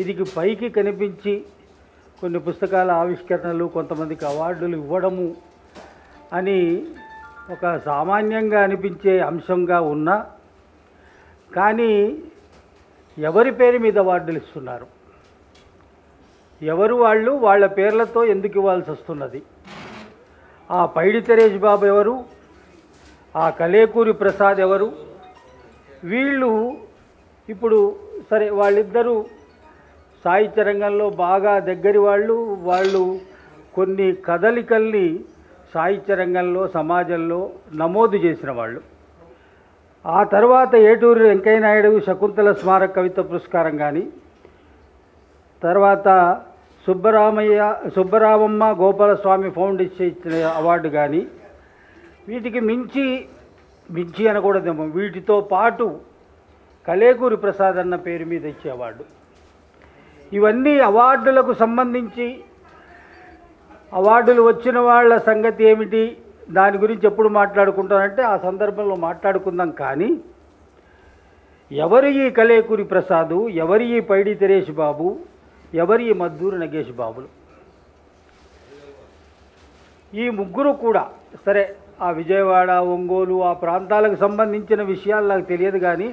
ఇది పైకి కనిపించి కొన్ని పుస్తకాల ఆవిష్కరణలు, కొంతమందికి అవార్డులు ఇవ్వడము అని ఒక సామాన్యంగా అనిపించే అంశంగా ఉన్నా, కానీ ఎవరి పేరు మీద అవార్డులు ఇస్తున్నారు, ఎవరు వాళ్ళు, వాళ్ళ పేర్లతో ఎందుకు ఇవ్వాల్సి వస్తున్నది? ఆ పైడి తెరేజ్ బాబు ఎవరు, ఆ కలేకూరి ప్రసాద్ ఎవరు? వీళ్ళు ఇప్పుడు సరే, వాళ్ళిద్దరూ సాహిత్య రంగంలో బాగా దగ్గరి వాళ్ళు కొన్ని కదలికల్ని సాహిత్య రంగంలో, సమాజంలో నమోదు చేసిన వాళ్ళు. ఆ తర్వాత ఏటూరి వెంకయ్య నాయుడు శకుంతల స్మారక కవిత పురస్కారం కానీ, తర్వాత సుబ్బరామమ్మ గోపాలస్వామి ఫౌండేషన్ ఇచ్చిన అవార్డు కానీ, వీటికి మించి అనకూడదేమో, వీటితో పాటు కలేకూరి ప్రసాద్ అన్న పేరు మీద ఇచ్చే అవార్డు. ఇవన్నీ అవార్డులకు సంబంధించి, అవార్డులు వచ్చిన వాళ్ళ సంగతి ఏమిటి, దాని గురించి ఎప్పుడు మాట్లాడుకుంటానంటే ఆ సందర్భంలో మాట్లాడుకుందాం. కానీ ఎవరు ఈ కలేకూరి ప్రసాదు, ఎవరు ఈ పైడి తెరేష్ బాబు, ఎవరు ఈ మద్దూరు నగేష్ బాబులు? ఈ ముగ్గురు కూడా సరే, ఆ విజయవాడ, ఒంగోలు ఆ ప్రాంతాలకు సంబంధించిన విషయాలు నాకు తెలియదు. కానీ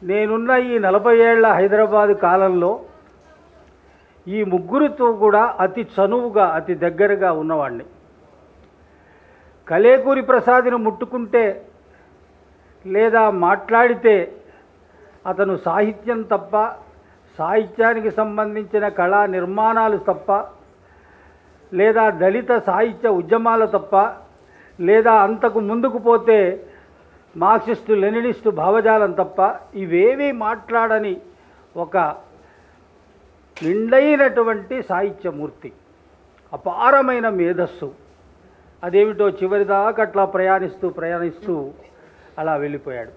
నేనున్న ఈ 40 ఏళ్ల హైదరాబాదు కాలంలో ఈ ముగ్గురితో కూడా అతి చనువుగా, అతి దగ్గరగా ఉన్నవాడిని. కలేకూరి ప్రసాద్ని ముట్టుకుంటే లేదా మాట్లాడితే అతను సాహిత్యం తప్ప, సాహిత్యానికి సంబంధించిన కళా నిర్మాణాలు తప్ప, లేదా దళిత సాహిత్య ఉద్యమాలు తప్ప, లేదా అంతకు ముందుకు పోతే మార్క్సిస్టు లెనినిస్టు భావజాలం తప్ప ఇవేమీ మాట్లాడని ఒక నిండైనటువంటి సాహిత్యమూర్తి, అపారమైన మేధస్సు. అదేమిటో చివరిదాకా అట్లా ప్రయాణిస్తూ అలా వెళ్ళిపోయాడు.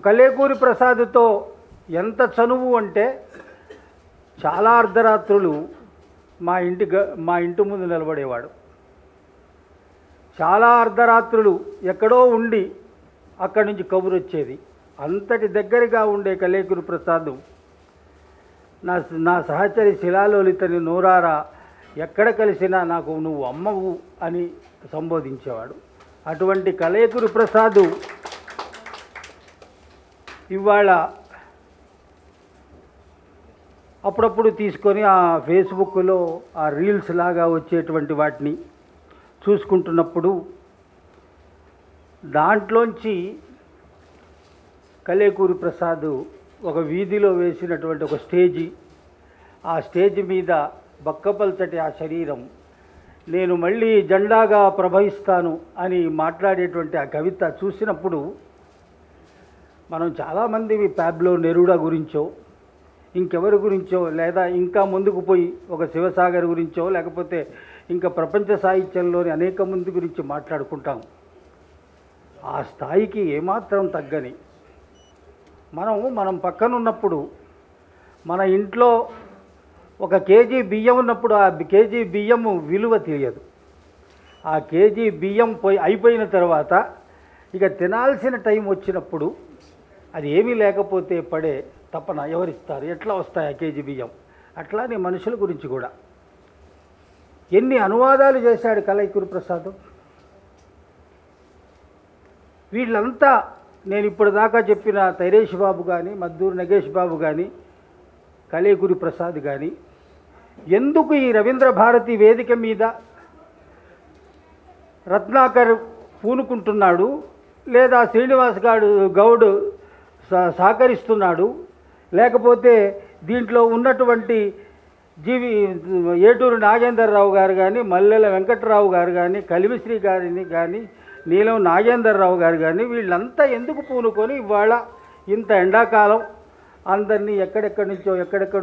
కలేకూరి ప్రసాద్తో ఎంత చనువు అంటే, చాలా అర్ధరాత్రులు మా ఇంటి ముందు నిలబడేవాడు. చాలా అర్ధరాత్రులు ఎక్కడో ఉండి అక్కడి నుంచి కబురు వచ్చేది. అంతటి దగ్గరగా ఉండే కలేకూరి ప్రసాద్ నా సహచరి శిలాలోలితని నోరారా ఎక్కడ కలిసినా నాకు నువ్వు అమ్మవు అని సంబోధించేవాడు. అటువంటి కలేకూరి ప్రసాద్ ఇవాళ అప్పుడప్పుడు తీసుకొని ఆ ఫేస్బుక్లో ఆ రీల్స్ లాగా వచ్చేటువంటి వాటిని చూసుకుంటున్నప్పుడు దాంట్లోంచి కలేకూరి ప్రసాద్ ఒక వీధిలో వేసినటువంటి ఒక స్టేజి, ఆ స్టేజ్ మీద బక్కపల్చటి ఆ శరీరం, నేను మళ్ళీ జెండాగా ప్రభవిస్తాను అని మాట్లాడేటువంటి ఆ కవిత చూసినప్పుడు, మనం చాలామంది ప్యాబ్లో నెరూడా గురించో, ఇంకెవరి గురించో, లేదా ఇంకా ముందుకు పోయి ఒక శివసాగర్ గురించో, లేకపోతే ఇంకా ప్రపంచ సాహిత్యంలోని అనేక మంది గురించి మాట్లాడుకుంటాం. ఆ స్థాయికి ఏమాత్రం తగ్గని మనం పక్కనున్నప్పుడు, మన ఇంట్లో ఒక కేజీ బియ్యం ఉన్నప్పుడు ఆ కేజీ బియ్యము విలువ తెలియదు. ఆ కేజీ బియ్యం అయిపోయిన తర్వాత ఇక తినాల్సిన టైం వచ్చినప్పుడు అది ఏమీ లేకపోతే పడే తపన ఎవరిస్తారు, ఎట్లా వస్తాయి ఆ కేజీ బియ్యం? అట్లానే మనుషుల గురించి కూడా ఎన్ని అనువాదాలు చేశాడు కలేకూరి ప్రసాద్. వీళ్ళంతా నేను ఇప్పుడు దాకా చెప్పిన తెరేష్ బాబు కానీ, మద్దూరు నగేష్ బాబు కానీ, కలేకూరి ప్రసాద్ కానీ ఎందుకు ఈ రవీంద్ర భారతి వేదిక మీద రత్నాకర్ పూనుకుంటున్నాడు, లేదా శ్రీనివాస్ గౌడ్ సహకరిస్తున్నాడు, లేకపోతే దీంట్లో ఉన్నటువంటి ఏటూరు నాగేంద్రరావు గారు కానీ, మల్లెల వెంకట్రావు గారు కానీ, కలిమిశ్రీ గారిని కానీ, నీలం నాగేంద్రరావు గారు కానీ, వీళ్ళంతా ఎందుకు పూనుకొని ఇవాళ ఇంత ఎండాకాలం అందరినీ ఎక్కడెక్కడి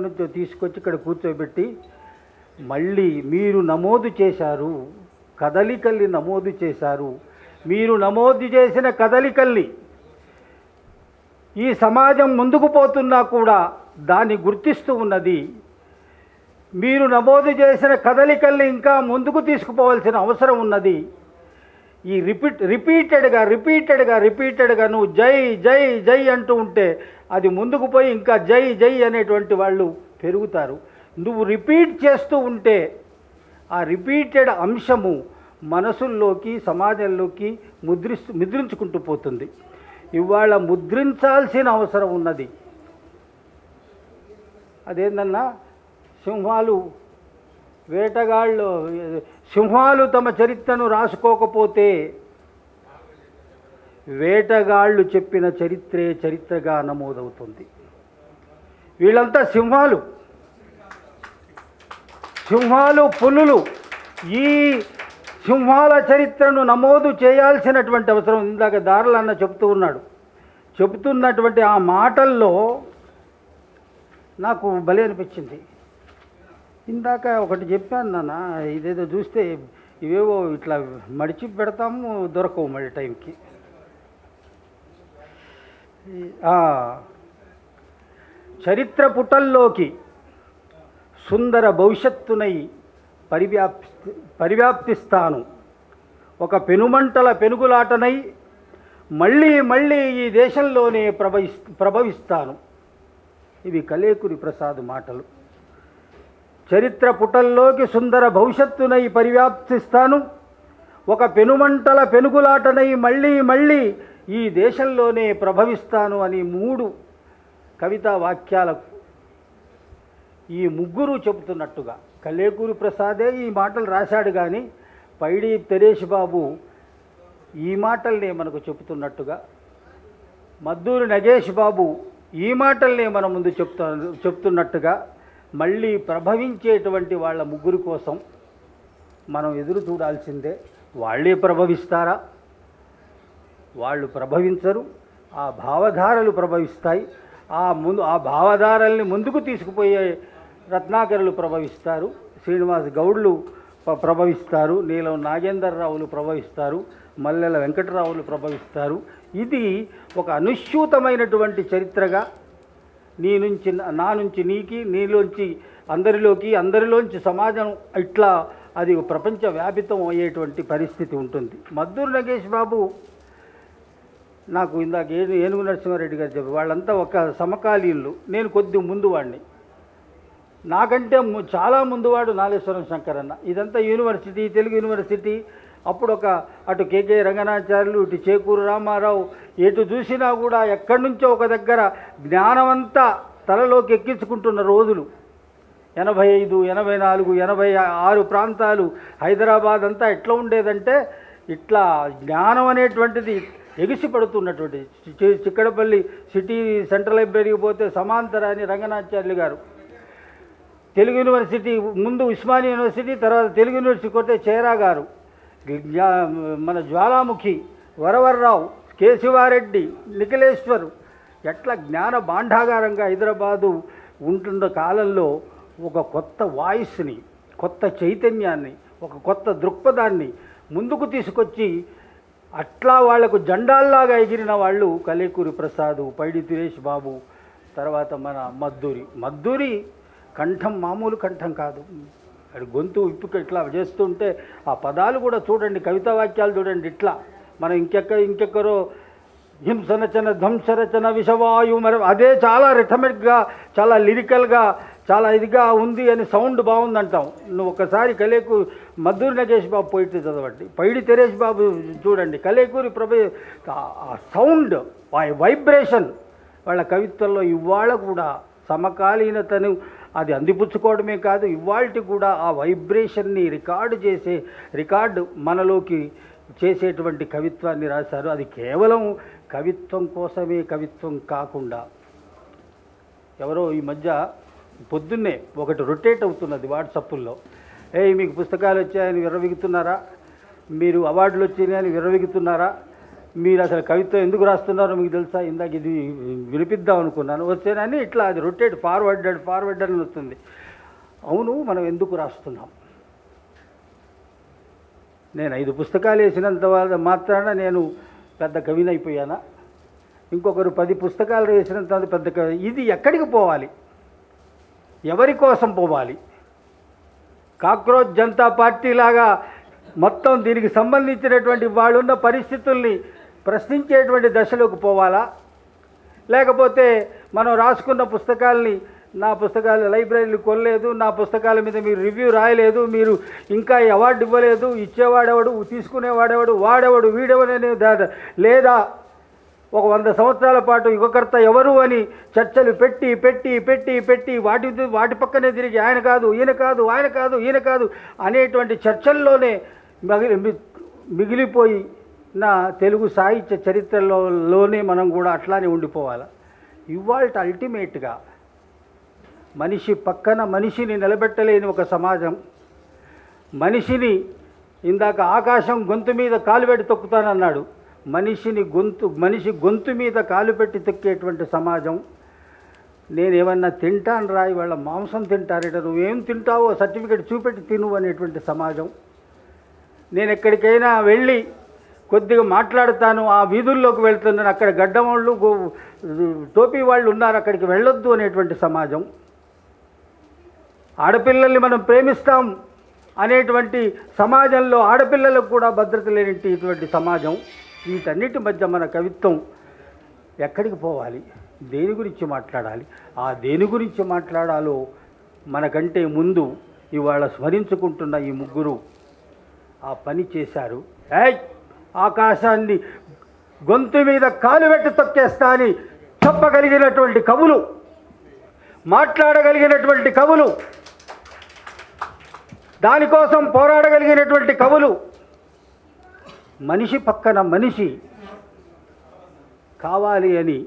నుంచో తీసుకొచ్చి ఇక్కడ కూర్చోబెట్టి మళ్ళీ మీరు నమోదు చేశారు, కదలికల్ని నమోదు చేశారు, మీరు నమోదు చేసిన కదలికల్ని ఈ సమాజం ముందుకు పోతున్నా కూడా దాన్ని గుర్తిస్తూ ఉన్నది. మీరు నమోదు చేసిన కదలికల్ని ఇంకా ముందుకు తీసుకుపోవాల్సిన అవసరం ఉన్నది. ఈ రిపీటెడ్గా నువ్వు జై జై జై అంటూ ఉంటే అది ముందుకు పోయి ఇంకా జై జై అనేటువంటి వాళ్ళు పెరుగుతారు. నువ్వు రిపీట్ చేస్తూ ఉంటే ఆ రిపీటెడ్ అంశము మనసుల్లోకి సమాజంలోకి ముద్రించుకుంటూ పోతుంది. ఇవాళ ముద్రించాల్సిన అవసరం ఉన్నది. అదేందన్నా, సింహాలు తమ చరిత్రను రాసుకోకపోతే వేటగాళ్ళు చెప్పిన చరిత్రే చరిత్రగా నమోదవుతుంది. వీళ్ళంతా సింహాలు పులులు. ఈ సింహాల చరిత్రను నమోదు చేయాల్సినటువంటి అవసరం ఇందాక దారులన్న చెబుతున్నటువంటి ఆ మాటల్లో నాకు భలే అనిపించింది. ఇందాక ఒకటి చెప్పాను నాన్న, ఇదేదో చూస్తే ఇవేవో ఇట్లా మడిచి పెడతాము, దొరకవు మళ్ళీ టైంకి. చరిత్ర పుటల్లోకి సుందర భవిష్యత్తునై పరివ్యాప్తిస్తాను, ఒక పెనుమంటల పెనుగులాటనై మళ్ళీ మళ్ళీ ఈ దేశంలోనే ప్రభవిస్తాను. ఇవి కలేకూరి ప్రసాద్ మాటలు. చరిత్ర పుటల్లోకి సుందర భవిష్యత్తునై పరివ్యాప్తిస్తాను, ఒక పెనుమంటల పెనుగులాటనై మళ్ళీ మళ్ళీ ఈ దేశంలోనే ప్రభవిస్తాను అని 3 కవితా వాక్యాలకు ఈ ముగ్గురు చెబుతున్నట్టుగా కలేకూరి ప్రసాదే ఈ మాటలు రాశాడు. కానీ పైడి తెరేష్ బాబు ఈ మాటల్నే మనకు చెబుతున్నట్టుగా, మద్దూరి నగేష్ బాబు ఈ మాటల్నే మన ముందు చెప్తున్నట్టుగా మళ్ళీ ప్రభవించేటువంటి వాళ్ళ ముగ్గురు కోసం మనం ఎదురు చూడాల్సిందే. వాళ్ళే ప్రభవిస్తారా? వాళ్ళు ప్రభవించరు. ఆ భావధారలు ప్రభవిస్తాయి. ఆ భావధారల్ని ముందుకు తీసుకుపోయే రత్నాకరులు ప్రభవిస్తారు, శ్రీనివాస్ గౌడ్లు ప్రభవిస్తారు, నీలం నాగేందర్రావులు ప్రభవిస్తారు, మల్లెల వెంకటరావులు ప్రభవిస్తారు. ఇది ఒక అనుస్యూతమైనటువంటి చరిత్రగా నా నుంచి నీకి, నీలోంచి అందరిలోకి, అందరిలోంచి సమాజం, ఇట్లా అది ప్రపంచ వ్యాపితం అయ్యేటువంటి పరిస్థితి ఉంటుంది. మద్దూరు నగేష్ బాబు నాకు ఇందాక ఏనుగు నరసింహారెడ్డి గారు చెప్పారు, వాళ్ళంతా ఒక సమకాలీనులు. నేను కొద్ది ముందు వాడిని, నాకంటే చాలా ముందువాడు నాగేశ్వరం శంకరన్న. ఇదంతా యూనివర్సిటీ, తెలుగు యూనివర్సిటీ. అప్పుడు అటు కేకే రంగనాచార్యులు, ఇటు చేకూరు రామారావు, ఎటు చూసినా కూడా ఎక్కడి నుంచో ఒక దగ్గర జ్ఞానమంతా తలలోకి ఎక్కించుకుంటున్న రోజులు. 85, 84, 86 ప్రాంతాలు, హైదరాబాద్ అంతా ఎట్లా ఉండేదంటే ఇట్లా జ్ఞానం అనేటువంటిది ఎగిసిపడుతున్నటువంటి. చిక్కడపల్లి సిటీ సెంట్రల్ లైబ్రరీకి పోతే సమాంతరాన్ని రంగనాచార్యులు గారు, తెలుగు యూనివర్సిటీ ముందు ఉస్మానియా యూనివర్సిటీ, తర్వాత తెలుగు యూనివర్సిటీ కొట్టే చేరా గారు, మన జ్వాలాముఖి, వరవర్రావు, కేశవారెడ్డి, నిఖిలేశ్వరు, ఎట్లా జ్ఞాన భాండాగారంగా హైదరాబాదు ఉంటున్న కాలంలో ఒక కొత్త వాయిస్ని, కొత్త చైతన్యాన్ని, ఒక కొత్త దృక్పథాన్ని ముందుకు తీసుకొచ్చి అట్లా వాళ్లకు జెండాల్లాగా ఎగిరిన వాళ్ళు కలేకూరి ప్రసాద్, పైడి తిరేష్ బాబు, తర్వాత మన మద్దూరి కంఠం మామూలు కంఠం కాదు. అది గొంతు ఇప్పుక ఇట్లా చేస్తుంటే ఆ పదాలు కూడా చూడండి, కవితా వాక్యాలు చూడండి. ఇట్లా మనం ఇంకెక్కరో హింసరచన, ధ్వంసరచన, విషవాయు, మరి అదే చాలా రిథమిక్గా, చాలా లిరికల్గా, చాలా ఇదిగా ఉంది అని సౌండ్ బాగుందంటాం. నువ్వు ఒకసారి మద్దూరి నగేష్ బాబు పోయిట్రీ చదవండి, పైడి తెరేష్ బాబు చూడండి, కలేకూరి ఆ సౌండ్, ఆ వైబ్రేషన్ వాళ్ళ కవిత్వంలో ఇవాళ కూడా సమకాలీనతను అది అందిపుచ్చుకోవడమే కాదు, ఇవాళకి కూడా ఆ వైబ్రేషన్ని రికార్డు మనలోకి చేసేటువంటి కవిత్వాన్ని రాశారు. అది కేవలం కవిత్వం కోసమే కవిత్వం కాకుండా, ఎవరో ఈ మధ్య పొద్దున్నే ఒకటి రొటేట్ అవుతున్నది వాట్సాప్లో, మీకు పుస్తకాలు వచ్చాయని విర్రవిగుతున్నారా, మీరు అవార్డులు వచ్చాయని విర్రవిగుతున్నారా, మీరు అసలు కవిత్వం ఎందుకు రాస్తున్నారో మీకు తెలుసా, ఇందాక ఇది వినిపిద్దాం అనుకున్నాను, వచ్చానని ఇట్లా అది రొటేట్ ఫార్వర్డ్ అని వస్తుంది. అవును, మనం ఎందుకు రాస్తున్నాం? నేను 5 పుస్తకాలు వేసినంత మాత్రాన నేను పెద్ద కవిని అయిపోయానా? ఇంకొకరు 10 పుస్తకాలు వేసినంత పెద్ద కవి. ఇది ఎక్కడికి పోవాలి? ఎవరి కోసం పోవాలి? కాక్రోచ్ జనతా పార్టీ లాగా మొత్తం దీనికి సంబంధించినటువంటి వాళ్ళున్న పరిస్థితుల్ని ప్రశ్నించేటువంటి దశలోకి పోవాలా, లేకపోతే మనం రాసుకున్న పుస్తకాల్ని, నా పుస్తకాలు లైబ్రరీలు కొనలేదు, నా పుస్తకాల మీద మీరు రివ్యూ రాయలేదు, మీరు ఇంకా అవార్డు ఇవ్వలేదు, ఇచ్చేవాడెవడు, తీసుకునేవాడెవడు, వాడెవడు, వీడెవడనే లేదా ఒక 100 సంవత్సరాల పాటు యుగకర్త ఎవరు అని చర్చలు పెట్టి పెట్టి పెట్టి పెట్టి వాటి పక్కనే తిరిగి ఆయన కాదు ఈయన కాదు, ఆయన కాదు ఈయన కాదు అనేటువంటి చర్చల్లోనే మిగిలిపోయి నా తెలుగు సాహిత్య చరిత్రలోనే మనం కూడా అట్లానే ఉండిపోవాలి. ఇవాళ అల్టిమేట్గా మనిషి పక్కన మనిషిని నిలబెట్టలేని ఒక సమాజం, మనిషిని ఇందాక ఆకాశం గొంతు మీద కాలు పెట్టి తొక్కుతానన్నాడు, మనిషి గొంతు మీద కాలు పెట్టి తొక్కేటువంటి సమాజం. నేనేమన్నా తింటాను రా, ఇవాళ మాంసం తింటారట, నువ్వేం తింటావో సర్టిఫికెట్ చూపెట్టి తిను అనేటువంటి సమాజం. నేను ఎక్కడికైనా వెళ్ళి కొద్దిగా మాట్లాడుతాను, ఆ వీధుల్లోకి వెళ్తున్నాను, అక్కడ గడ్డం వాళ్ళు టోపీ వాళ్ళు ఉన్నారు, అక్కడికి వెళ్ళొద్దు అనేటువంటి సమాజం. ఆడపిల్లల్ని మనం ప్రేమిస్తాం అనేటువంటి సమాజంలో ఆడపిల్లలకు కూడా భద్రత లేనిటువంటి సమాజం. వీటన్నిటి మధ్య మన కవిత్వం ఎక్కడికి పోవాలి, దేని గురించి మాట్లాడాలి, ఆ దేని గురించి మాట్లాడాలో మనకంటే ముందు ఇవాళ స్మరించుకుంటున్న ఈ ముగ్గురు ఆ పని చేశారు. ఆకాశాన్ని గొంతు మీద కాలు పెట్టి తొక్కేస్తా అని చెప్పగలిగినటువంటి కవులు, మాట్లాడగలిగినటువంటి కవులు, దానికోసం పోరాడగలిగినటువంటి కవులు, మనిషి పక్కన మనిషి కావాలి అని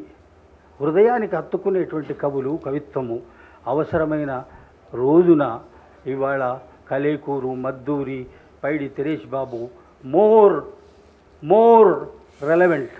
హృదయానికి హత్తుకునేటువంటి కవులు, కవిత్వము అవసరమైన రోజున ఇవాళ కలేకూరు, మద్దూరి, పైడి తిరేష్ బాబు మోర్ రెలవెంట్.